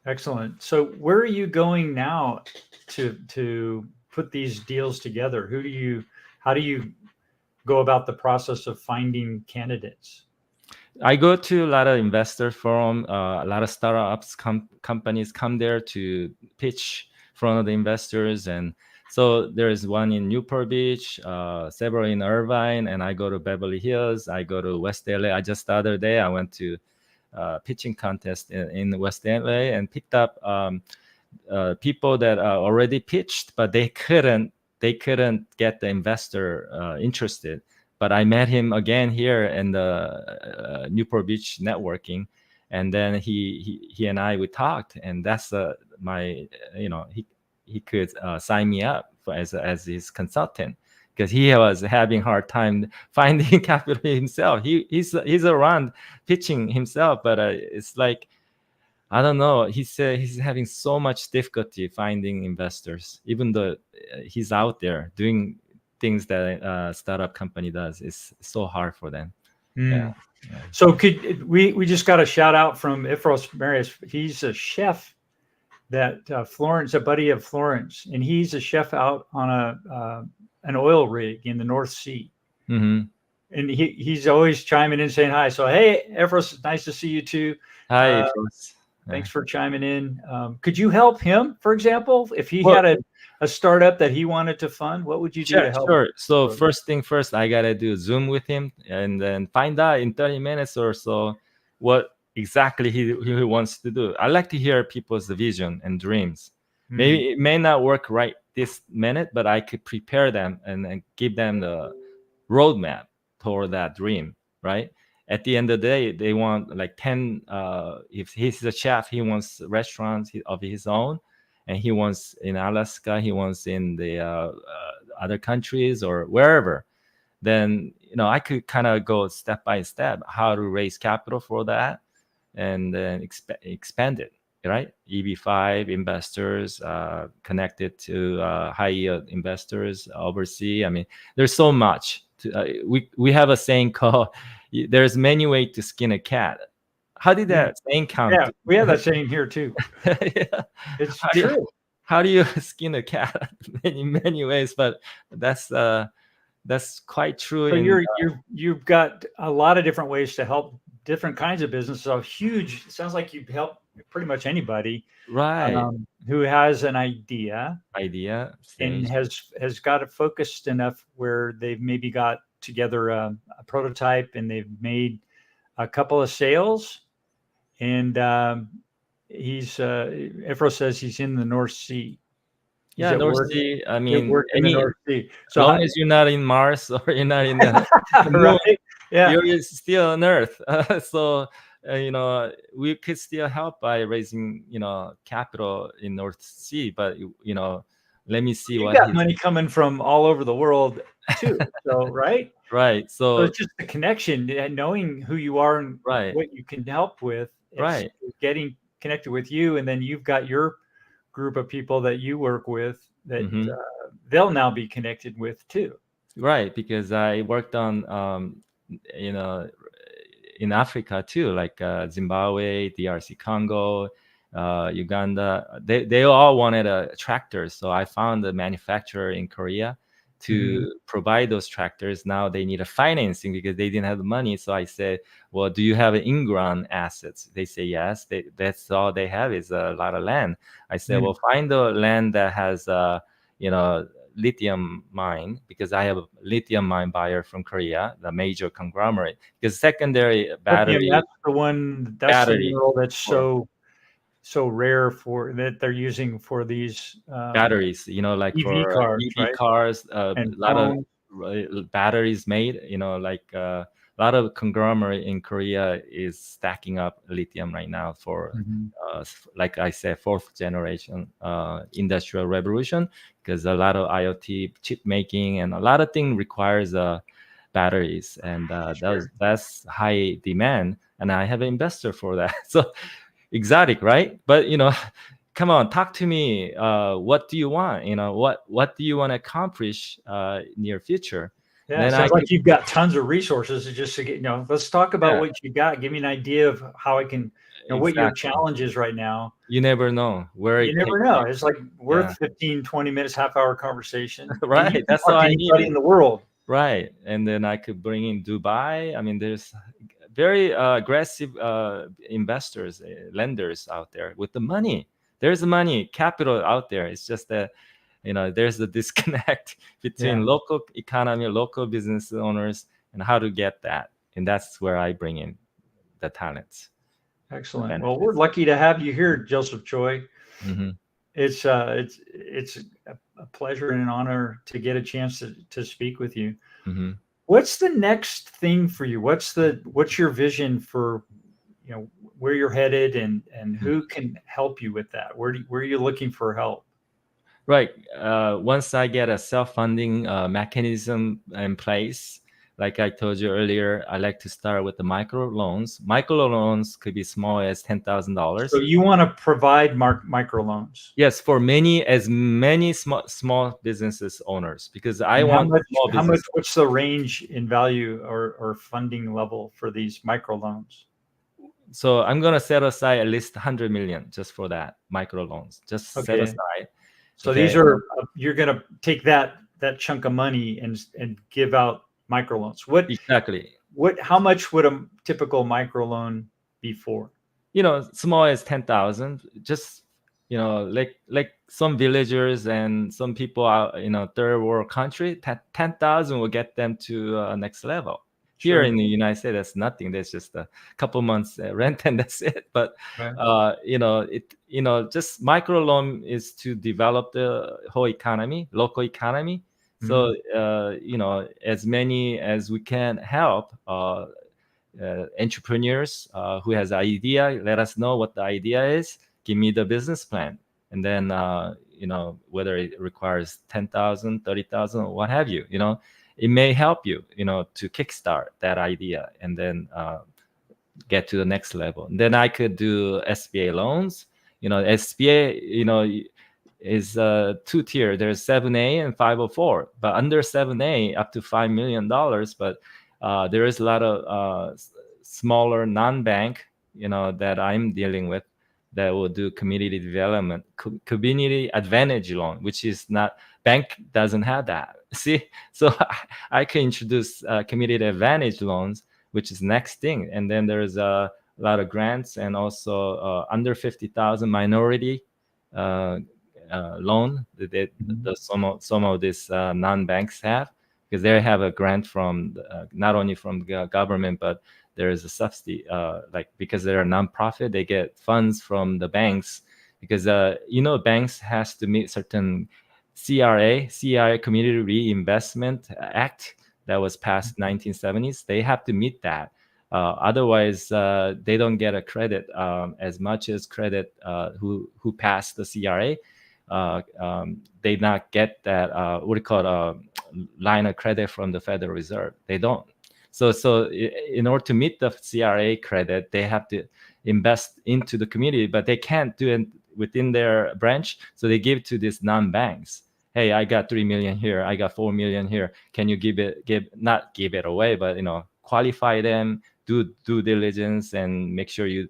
Excellent. So where are you going now to put these deals together? How do you go about the process of finding candidates? I go to a lot of investor forum. A lot of startups companies come there to pitch in front of the investors, and so there is one in Newport Beach, several in Irvine, and I go to Beverly Hills. I go to West LA. Just the other day I went to pitching contest in West LA and picked up people that already pitched, but they couldn't get the investor interested. But I met him again here in the Newport Beach networking, and then he and I, we talked, and that's my he could sign me up as his consultant because he was having hard time finding capital himself. He's around pitching himself, but it's like, I don't know. He said he's having so much difficulty finding investors, even though he's out there doing things that a startup company does. It's so hard for them. Yeah. So we just got a shout out from Ifros Marius. He's a chef that Florence, a buddy of Florence, and he's a chef out on an oil rig in the North Sea. Mm-hmm. And he's always chiming in saying hi. So, hey, Ifros, nice to see you too. Hi, Ifros. Thanks for chiming in. Could you help him, for example, if he had a startup that he wanted to fund? What would you do to help? Sure. So first thing first, I gotta do Zoom with him and then find out in 30 minutes or so what exactly he wants to do. I like to hear people's vision and dreams. Maybe it may not work right this minute, but I could prepare them and give them the roadmap toward that dream, right? At the end of the day, they want like 10, if he's a chef, he wants restaurants of his own, and he wants in Alaska, he wants in the other countries or wherever. Then, I could kind of go step by step how to raise capital for that and then expand it, right? EB5 investors, connected to high yield investors overseas. I mean, there's so much. We have a saying called, there's many ways to skin a cat. How did that saying come? Yeah, we have that saying here too. Yeah. It's true. How do you skin a cat? in many ways, but that's quite true. So you've got a lot of different ways to help different kinds of businesses. So it sounds like you help pretty much anybody, right, who has an idea stage. and has got it focused enough where they've maybe got together a prototype and they've made a couple of sales, and Ifro says he's in the North Sea. Yeah, North Sea. I mean, in the North Sea. So as long as you're not in Mars or you're not in the moon, right? Yeah, you're still on Earth. So we could still help by raising, capital in North Sea, but let me see You what got he's money coming from all over the world too. So, right? right. So So it's just the connection and knowing who you are and right, what you can help with. It's right. getting connected with you, and then you've got your group of people that you work with that Hmm. they'll now be connected with too. Right, because I worked on you know in Africa too, like Zimbabwe, DRC Congo, Uganda. They all wanted a tractor, so I found a manufacturer in Korea Mhm. to provide those tractors. Now they need a financing because they didn't have the money. So I said, "Well, do you have in-ground assets?" They say yes. That's all they have is a lot of land. I said, Mm. "Well, find the land that has you know." lithium mine, because I have a lithium mine buyer from Korea, the major conglomerate, because secondary Lithium, battery that's the one. That's the battery mineral that's for so rare for that they're using for these batteries, like EV for cars, EV right? cars, a And lot of phones. batteries made, like a lot of conglomerate in Korea is stacking up lithium right now for, Mhm. like I said, fourth generation industrial revolution, because a lot of IoT chip making and a lot of thing requires batteries, and Sure. that's high demand, and I have an investor for that. So exotic, right? But come on, talk to me. What do you want? What do you want to accomplish near future? Yeah, Then I sounds like could you've got tons of resources to just to get, let's talk about yeah, what you got. Give me an idea of how I can, what your exactly. challenge is right now. You never know where You it never takes know. you. It's like Yeah, worth 15, 20 minutes, half hour conversation. And you right. can That's all talk to I anybody needed. in the world. Right, and then I could bring in Dubai. I mean, there's very aggressive investors, lenders out there with the money. There's money, capital out there. It's just that there's a disconnect Yeah, between local economy, local business owners, and how to get that. And that's where I bring in the talents, the excellent. Well, we're benefits. lucky to have you here, Joseph Choi. Hmm. It's a pleasure and an honor to get a chance to speak with you. Hmm. What's the next thing for you? What's your vision for, where you're headed and who can help you with that? Where are you looking for help? Right. Once I get a self-funding mechanism in place, like I told you earlier, I like to start with the micro loans. Micro loans could be small as So $10,000. you want to provide microloans. Yes, for many small businesses owners, because I And want small how much, business. what's the range in value or funding level for these microloans? So I'm gonna set aside at least 100 million just for that micro loans. Just set Okay. aside. So these Okay. are, you're going to take that chunk of money and give out microloans. Exactly. How much would a typical microloan be for? Small as 10,000, just like some villagers and some people out, third world country, 10,000 will get them to next level. Here Sure. in the United States, that's nothing. That's just a couple months rent and that's it. But Right. just micro loan is to develop the whole economy, local economy. Mhm. So as many as we can help entrepreneurs who has idea, let us know what the idea is, give me the business plan, and then whether it requires 10,000, 30,000, or what have you, it may help you, to kickstart that idea, and then get to the next level. And then I could do SBA loans. SBA, is two tier. There's 7A and 504, but under 7A up to $5 million. But there is a lot of smaller non-bank, that I'm dealing with, that will do community development, community advantage loan, which is not, bank doesn't have that. See, so I can introduce community advantage loans, which is next thing. And then there's a lot of grants, and also under 50,000 minority uh, loan Mhm. that some of these non-banks have, because they have a grant from not only from the government, but there is a subsidy, like because they're a nonprofit, they get funds from the banks, because banks has to meet certain CRA Community Reinvestment Act that was passed 1970s. They have to meet that. Otherwise, they don't get a credit as much as credit who passed the CRA. They not get that what do you call it, line of credit from the Federal Reserve. They don't. So in order to meet the CRA credit, they have to invest into the community, but they can't do it within their branch. So they give to these non-banks. Hey, I got 3 million here. I got 4 million here. Can you not give it away, but qualify them, do due diligence, and make sure you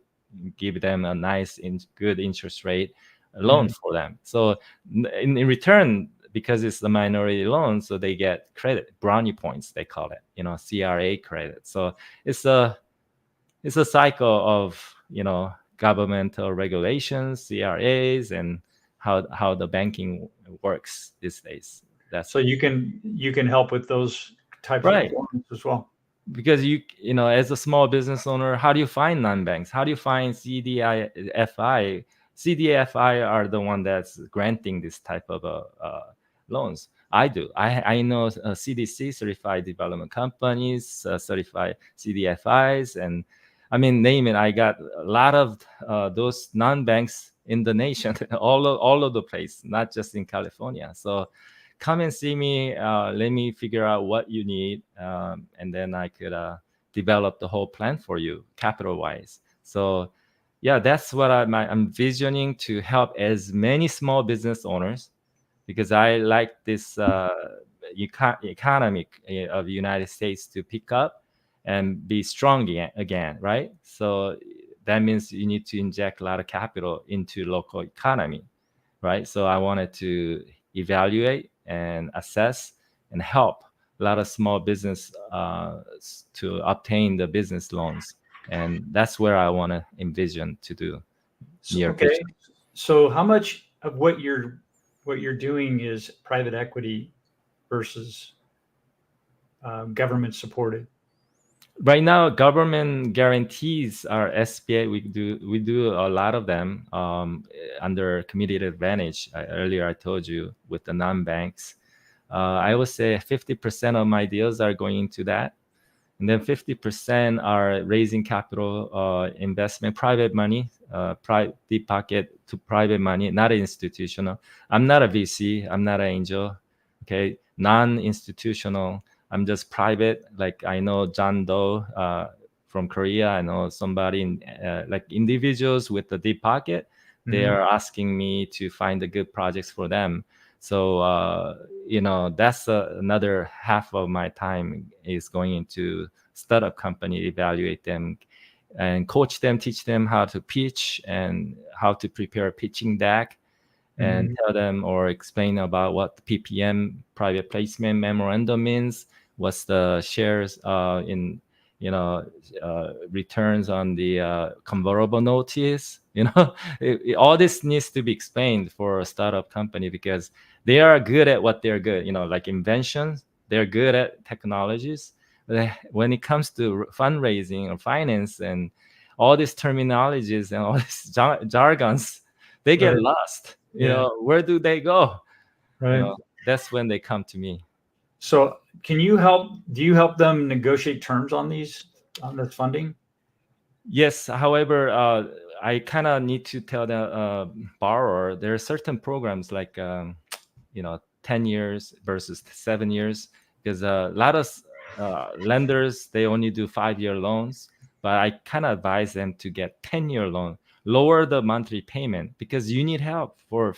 give them a nice, good interest rate loan for them. So in return, because it's a minority loan, so they get credit, brownie points, they call it, CRA credit. So it's a cycle of governmental regulations, CRAs, and how the banking works these days. That's So you can help with those types right. of loans as well. Because as a small business owner, how do you find non-banks? How do you find CDFI? CDFI are the one that's granting this type of loans. I do. I know CDC, certified development companies, certified CDFIs, and I mean, name it. I got a lot of those non-banks in the nation, all of the place, not just in California. So come and see me. Let me figure out what you need, and then I could develop the whole plan for you, capital wise. So, yeah, that's what I'm visioning, to help as many small business owners, because I like this economy of the United States to pick up and be strong again, right? So that means you need to inject a lot of capital into local economy, right? So I wanted to evaluate and assess and help a lot of small business to obtain the business loans, and that's where I want to envision to do near Okay. future. So how much of what you're doing is private equity versus government supported? Right now, government guarantees are SBA. We do a lot of them under community advantage. Earlier I told you, with the non-banks. I would say 50% of my deals are going into that. And then 50% are raising capital, investment, private money, deep pocket to private money, not institutional. I'm not a VC. I'm not an angel. Okay, non-institutional. I'm just private. Like, I know John Doe from Korea. I know somebody like individuals with the deep pocket. They Mhm. are asking me to find the good projects for them. So that's another half of my time is going into startup company, evaluate them and coach them, teach them how to pitch and how to prepare a pitching deck, and Mhm. tell them or explain about what PPM, private placement memorandum, means. What's the shares in returns on the convertible notice. All this needs to be explained for a startup company, because they are good at what they're good, like inventions. They're good at technologies. But when it comes to fundraising or finance and all these terminologies and all these jargons, they get Right. lost. Yeah. Where do they go? Right. That's when they come to me. So can you help? Do you help them negotiate terms on this funding? Yes, however, I kind of need to tell the borrower there are certain programs like 10 years versus 7 years, because a lot of lenders, they only do 5-year loans, but I kind of advise them to get 10-year loan, lower the monthly payment, because you need help for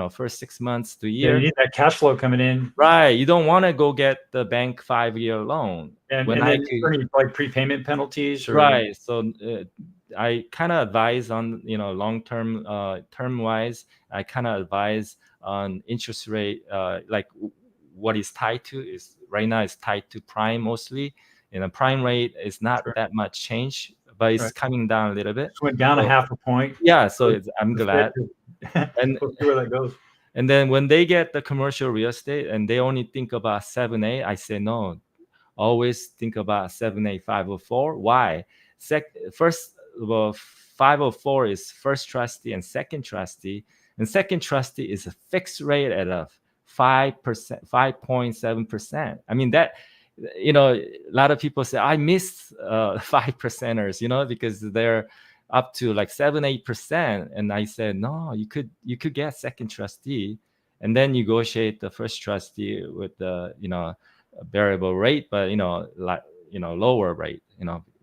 first 6 months to a Yeah, you year. need that cash flow coming in, Right, you don't want to go get the bank 5-year loan when and I then could. any like prepayment penalties or Right. So I kind of advise on, long term, term wise. I kind of advise on interest rate, like what is tied to is right now is tied to prime mostly. Prime rate is not sure, that much change, but it's right. coming down a little bit. Just went down a So half a point. yeah, so So I'm the Fed glad. And we'll see where that goes. and then when they get the commercial real estate and they only think about 7A, I say no, always think about 78504. Why? First, well, 504 is first trustee and second trustee, and second trustee is a fixed rate at a 5%, 5.7%. I mean that a lot of people say I missed 5 percenters, because they're up to like 7-8%. And I said, no, you could get second trustee and then negotiate the first trustee with the variable rate, but like lower rate.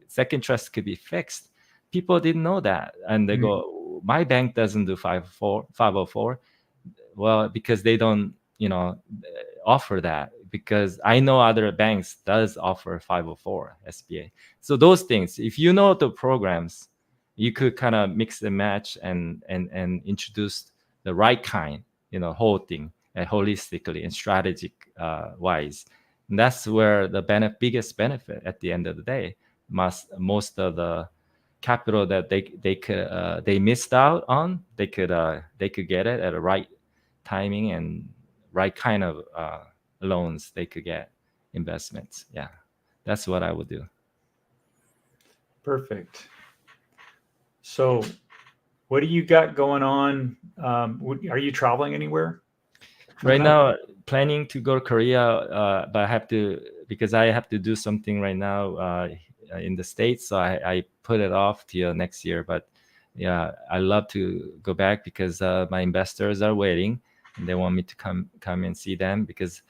Second trust could be fixed. People didn't know that, and they Mm. go, my bank doesn't do 504. Well, because they don't offer that, because I know other banks does offer 504 SBA. So those things, if you know the programs, you could kind of mix and match and introduce the right kind, whole thing, and holistically and strategic wise. And that's where the biggest benefit at the end of the day. Most of the capital that they missed out on, they could get it at the right timing and right kind of loans they could get, investments. Yeah, that's what I would do. Perfect. So, what do you got going on? Are you traveling anywhere from Right time? now, planning to go to Korea, but I have to, because I have to do something right now in the States, so I put it off till next year. But yeah, I love to go back because my investors are waiting and they want me to come and see them, because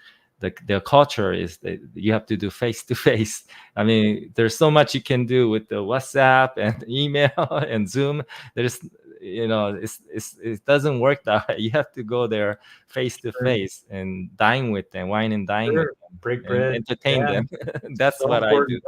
their culture is that you have to do face to face. I mean, there's so much you can do with the WhatsApp and email and Zoom. There's it doesn't work that way. You have to go there face to Sure. face and dine with them, wine and dine with Sure. them, Break and bread. entertain Yeah, them. That's so what I do. important.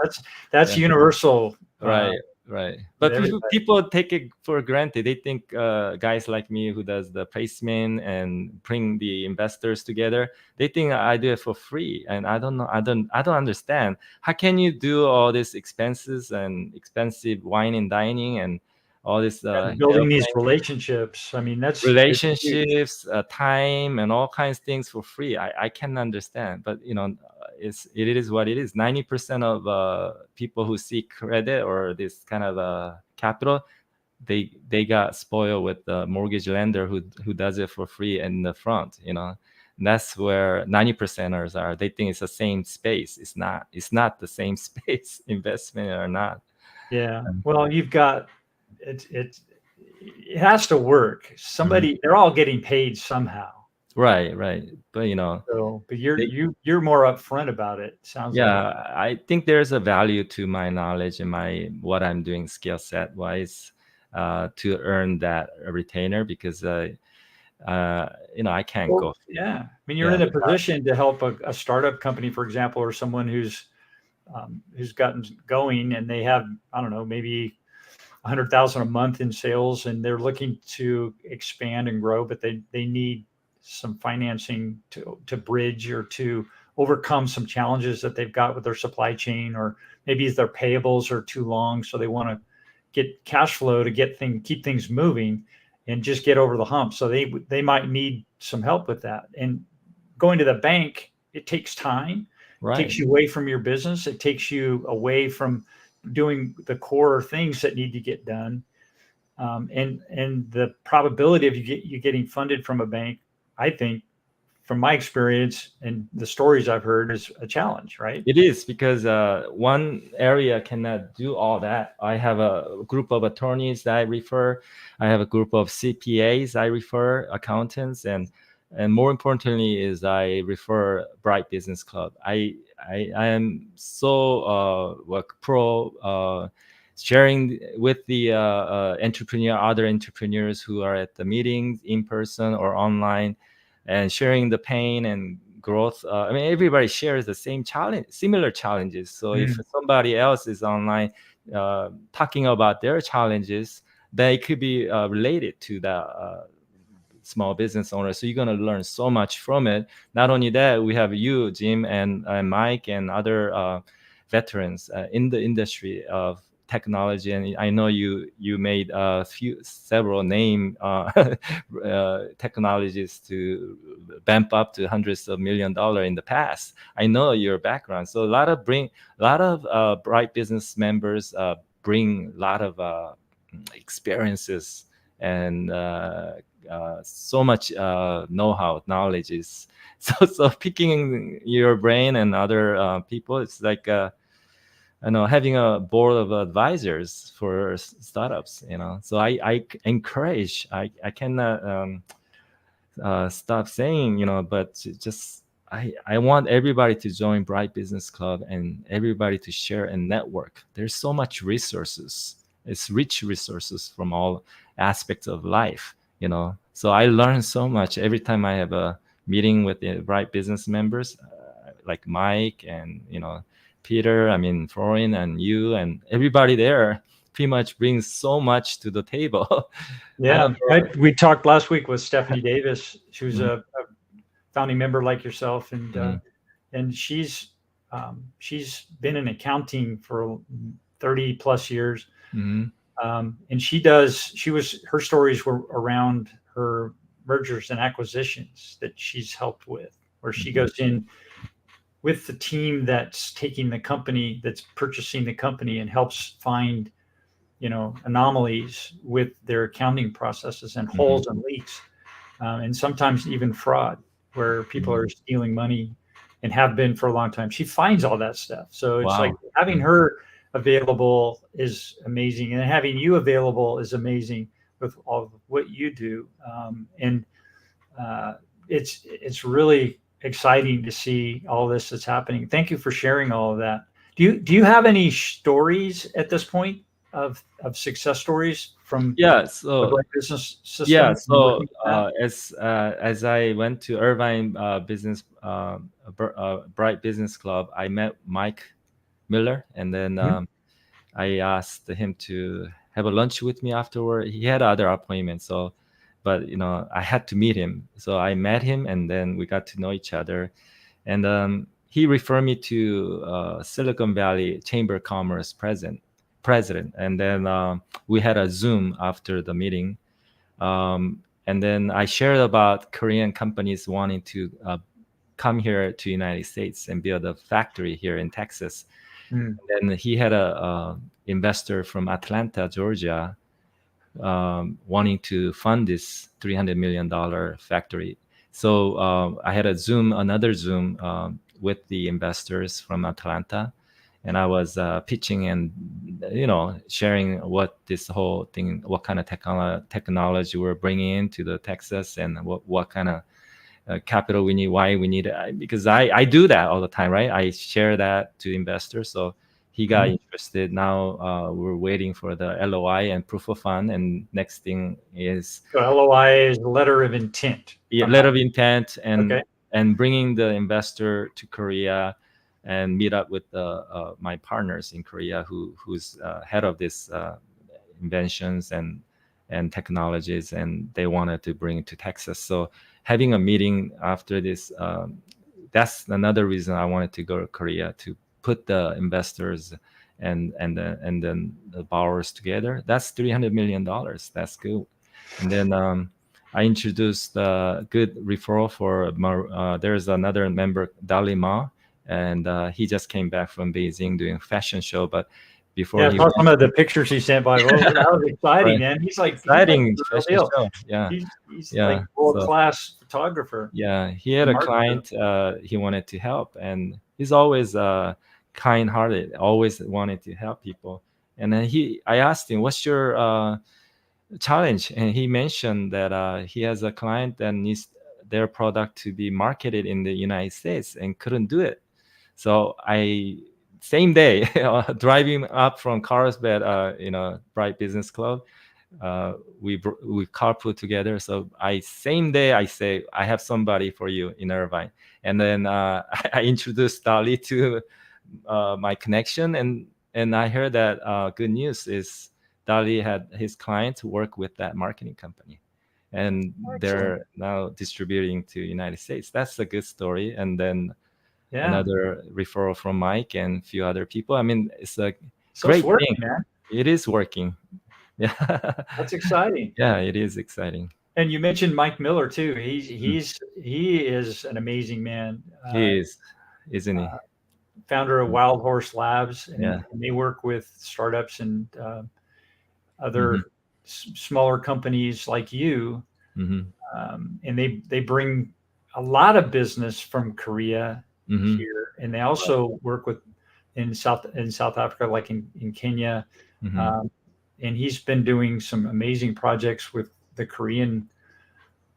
That's Yeah. universal. Right, right. With But everybody. people take it for granted. They think guys like me who does the placement and bring the investors together, they think I do it for free. And I don't know. I don't understand. How can you do all these expenses and expensive wine and dining and all this And building these airplane relationships. I mean, it's huge. relationships, time, and all kinds of things for free? I can understand, but it is what it is. 90% of people who seek credit or this kind of capital, they got spoiled with the mortgage lender who does it for free in the front. And that's where 90%ers are. They think it's the same space. It's not the same space, investment or not. Yeah. Um, Well, you've got it has to work. mhm. They're all getting paid somehow. Right, right. But So, but they you're more upfront about it. Sounds like. Yeah, I think there's a value to my knowledge and my what I'm doing skill set wise, to earn that retainer, because I can't Well, go. yeah. I mean, you're Yeah, in a without. position to help a startup company, for example, or someone who's gotten going and they have, I don't know, maybe 100,000 a month in sales, and they're looking to expand and grow, but they need some financing to bridge or to overcome some challenges that they've got with their supply chain, or maybe their payables are too long, so they want to get cash flow to keep things moving and just get over the hump. So they might need some help with that. And going to the bank, it takes time. It takes Right. you away from your business. It takes you away from doing the core things that need to get done. And the probability of you getting funded from a bank, I think, from my experience and the stories I've heard, is a challenge, right? It is, because one area cannot do all that. I have a group of attorneys that I refer. I have a group of CPAs I refer, accountants, and more importantly is I refer Bright Business Club. I am so pro sharing with the other entrepreneurs who are at the meetings in person or online, and sharing the pain and growth. I mean, everybody shares the same challenge, similar challenges. So if Mm. somebody else is online talking about their challenges, they could be related to the small business owner. So you're going to learn so much from it. Not only that, we have you, Jim, and Mike, and other veterans in the industry of technology. And I know you made several name technologies to bump up to hundreds of $1 million in the past. I know your background, so a lot of bright business members bring a lot of experiences and so much know-how, knowledge is so picking your brain and other people. It's like I know having a board of advisors for startups. So I encourage. I cannot stop saying, but just I want everybody to join Bright Business Club and everybody to share and network. There's so much resources. It's rich resources from all aspects of life. So I learn so much every time I have a meeting with the Bright Business members, like Mike and Peter. I mean, Florian and you and everybody there pretty much brings so much to the table. I Yeah, don't know. we talked last week with Stephanie Davis. She was Mhm, a founding member like yourself, mhm, and she's been in accounting for 30 plus years. mhm, And her stories were around her mergers and acquisitions that she's helped with, where she mhm. goes in with the team that's taking the company, that's purchasing the company, and helps find anomalies with their accounting processes and Mhm, holes and leaks, and sometimes even fraud, where people mhm. are stealing money and have been for a long time. She finds all that stuff. So it's like Wow. having Mm. her available is amazing, and having you available is amazing with all of what you do. And uh, it's really exciting to see all this that's happening. Thank you for sharing all of that. Do you have any stories at this point of success stories from Yeah. the So Bright Business yeah. System and So working with that? as I went to Irvine Bright Business Club, I met Mike Miller, and then Mhm. I asked him to have a lunch with me afterward. He had other appointments, but I had to meet him. So I met him, and then we got to know each other. And he referred me to Silicon Valley Chamber of Commerce president, and then we had a Zoom after the meeting. And then I shared about Korean companies wanting to come here to United States and build a factory here in Texas. Mm. And he had a investor from Atlanta, Georgia, wanting to fund this $300 million factory. So I had another Zoom with the investors from Atlanta, and I was pitching and sharing what this whole thing, what kind of technology we're bringing into the Texas, and what kind of capital we need, why we need it. Because I do that all the time, right? I share that to investors. So he got Mhm. interested. Now we're waiting for the LOI and proof of fund. And next thing is So LOI is letter of intent, if I'm letter not of intent, okay. and bringing the investor to Korea and meet up with my partners in Korea, who's head of this inventions and technologies, and they wanted to bring it to Texas. So having a meeting after this, that's another reason I wanted to go to Korea, to put the investors and then the borrowers together. That's $300 million. That's good. And then I introduced a good referral for there's another member, Dali Ma, and he just came back from Beijing doing fashion show. But before Yeah, I he saw went, some of the pictures he sent by. Oh, that was exciting, right, man. He's like exciting the real fashion deal. show. Yeah, He's like yeah. world So class photographer yeah, he had and a marketer. client he wanted to help, and he's always kind-hearted, always wanted to help people. And then I asked him, "What's your challenge?" And he mentioned that he has a client that needs their product to be marketed in the United States and couldn't do it. So I same day driving up from Carlsbad, Bright Business Club, we carpool together. So I same day I say I have somebody for you in Irvine, and then I introduced Dali to my connection, and I heard that good news is Dali had his clients work with that marketing company, and Excellent. they're now distributing to United States. That's a good story. And then Yeah. another referral from Mike and a few other people. I mean, it's a So it's great thing. working, man. It is working. Yeah. That's exciting. Yeah, it is exciting. And you mentioned Mike Miller too. Mm. He is an amazing man. He is, isn't he? Uh, Founder of Mm. Wild Horse Labs, Yeah. and they work with startups and Hmm. other smaller companies like you. Mm-hmm. And they bring a lot of business from Korea Mm-hmm. here, and they also work with in South Africa, like in Kenya. Mm-hmm. Um, and he's been doing some amazing projects with the Korean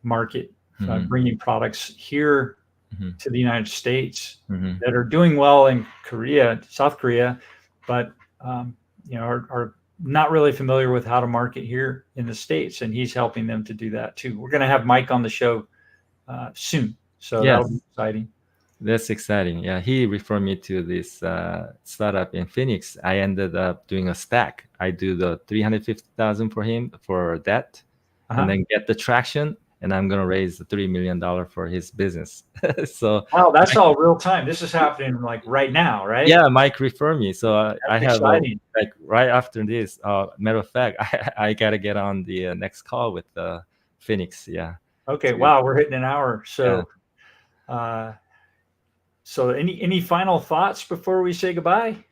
market, Mm-hmm. bringing products here Mm-hmm. to the United States Mm-hmm. that are doing well in Korea, South Korea, but are not really familiar with how to market here in the States, and he's helping them to do that too. We're going to have Mike on the show soon, so that'll be Yes, exciting. that's exciting. Yeah, he referred me to this startup in Phoenix. I ended up doing a stack. I do the 350,000 for him for that, and Uh-huh. then get the traction. And I'm gonna raise the $3 million for his business. So Wow, that's all real time. This is happening like right now, right? yeah, Mike referred me. So I That's have a exciting. like right after this. Matter of fact, I gotta get on the next call with Phoenix. Yeah. Okay, To, wow, we're hitting an hour. yeah. Uh, so any final thoughts before we say goodbye?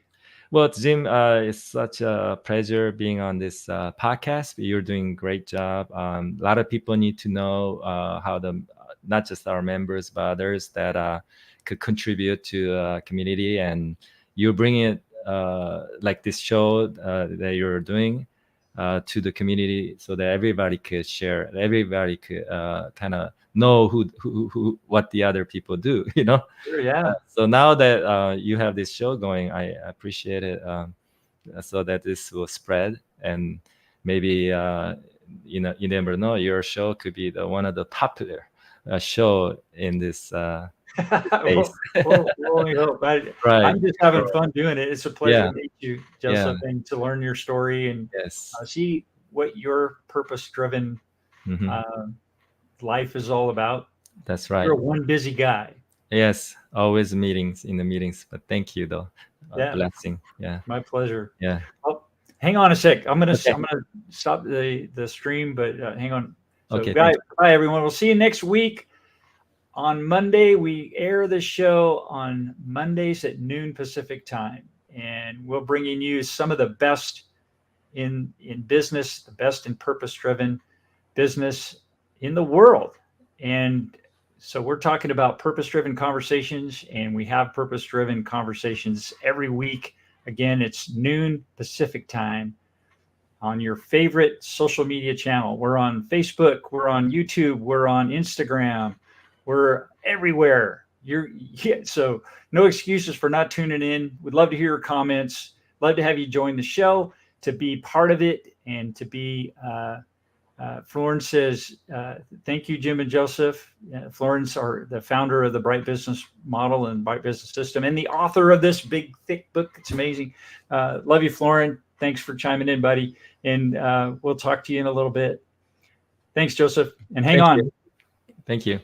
Well, Jim, it's such a pleasure being on this podcast. You're doing a great job. A lot of people need to know how the not just our members but others that could contribute to the community, and you're bringing it like this show that you're doing to the community so that everybody could share, everybody could kind of know who what the other people do. Sure, yeah. So now that you have this show going, I appreciate it, so that this will spread, and maybe you never know, your show could be one of the popular show in this space. We'll only hope. Right. I'm just having fun doing it. It's a pleasure Yeah. to meet you, Yeah. Joseph, and to learn your story and Yes. see what your purpose-driven Hmm. uh, life is all about. That's You're right. a one busy guy. Yes. Always meetings in the meetings, but thank you though. Yeah, Blessing. Yeah. my pleasure. Yeah. Oh, hang on a sec. I'm Okay. gonna stop the stream, but hang on. So, Okay. Thank bye everyone. We'll see you next week. On Monday, we air the show on Mondays at noon Pacific time, and we'll bring in you some of the best in business, the best in purpose-driven business in the world. And so we're talking about purpose-driven conversations, and we have purpose-driven conversations every week. Again, it's noon Pacific time on your favorite social media channel. We're on Facebook, we're on YouTube, we're on Instagram, we're everywhere. So no excuses for not tuning in. We'd love to hear your comments. Love to have you join the show, to be part of it, and to be. Florence says, "Thank you, Jim and Joseph." Florence are the founder of the Bright Business Model and Bright Business System, and the author of this big, thick book. It's amazing. Love you, Florence. Thanks for chiming in, buddy. And we'll talk to you in a little bit. Thanks, Joseph. And hang Thank on. you. Thank you.